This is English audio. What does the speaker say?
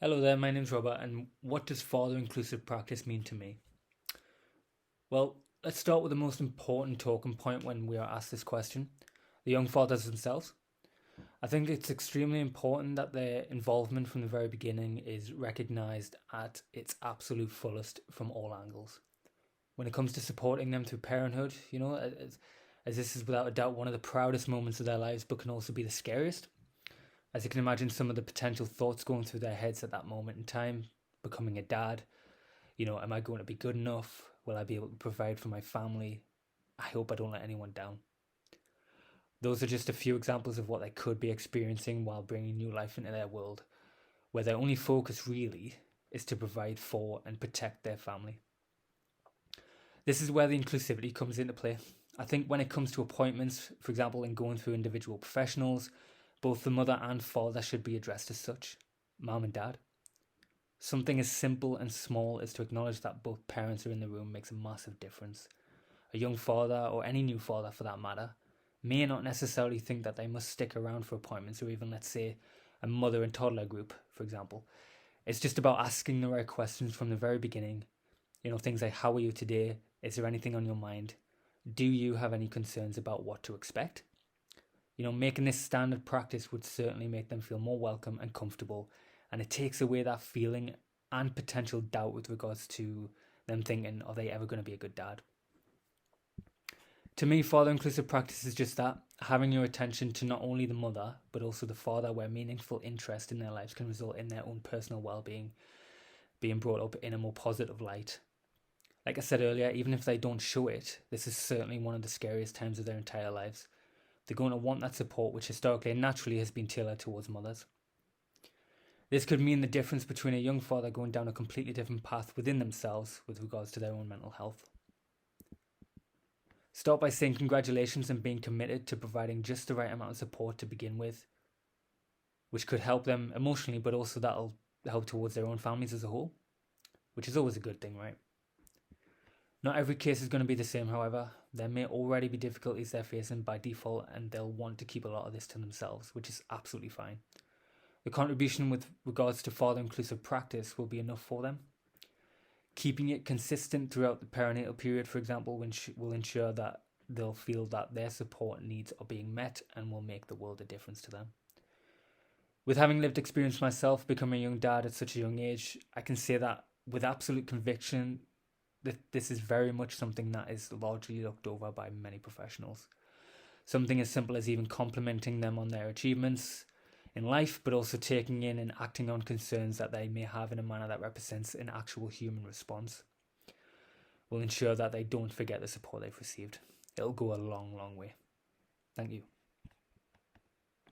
Hello there, my name's Robert, and what does father inclusive practice mean to me? Well, let's start with the most important talking point when we are asked this question the young fathers themselves. I think it's extremely important that their involvement from the very beginning is recognised at its absolute fullest from all angles. When it comes to supporting them through parenthood, as this is without a doubt one of the proudest moments of their lives, but can also be the scariest. As you can imagine, some of the potential thoughts going through their heads at that moment in time, becoming a dad. Am I going to be good enough? Will I be able to provide for my family? I hope I don't let anyone down. Those are just a few examples of what they could be experiencing while bringing new life into their world, where their only focus really is to provide for and protect their family. This is where the inclusivity comes into play. I think when it comes to appointments, for example, in going through individual professionals, both the mother and father should be addressed as such, mum and dad. Something as simple and small as to acknowledge that both parents are in the room makes a massive difference. A young father, or any new father for that matter, may not necessarily think that they must stick around for appointments, or even, let's say, a mother and toddler group, for example. It's just about asking the right questions from the very beginning. Things like, how are you today? Is there anything on your mind? Do you have any concerns about what to expect? Making this standard practice would certainly make them feel more welcome and comfortable, and it takes away that feeling and potential doubt with regards to them thinking, are they ever going to be a good dad? To me, father inclusive practice is just that, having your attention to not only the mother, but also the father, where meaningful interest in their lives can result in their own personal well-being being brought up in a more positive light. Like I said earlier, even if they don't show it, this is certainly one of the scariest times of their entire lives. They're going to want that support, which historically and naturally has been tailored towards mothers. This could mean the difference between a young father going down a completely different path within themselves with regards to their own mental health. Start by saying congratulations and being committed to providing just the right amount of support to begin with, which could help them emotionally, but also that'll help towards their own families as a whole, which is always a good thing, right? Not every case is going to be the same, however. There may already be difficulties they're facing by default, and they'll want to keep a lot of this to themselves, which is absolutely fine. The contribution with regards to father inclusive practice will be enough for them. Keeping it consistent throughout the perinatal period, for example, will ensure that they'll feel that their support needs are being met and will make the world a difference to them. With having lived experience myself, becoming a young dad at such a young age, I can say that with absolute conviction that this is very much something that is largely looked over by many professionals. Something as simple as even complimenting them on their achievements in life, but also taking in and acting on concerns that they may have in a manner that represents an actual human response will ensure that they don't forget the support they've received. It'll go a long, long way. Thank you.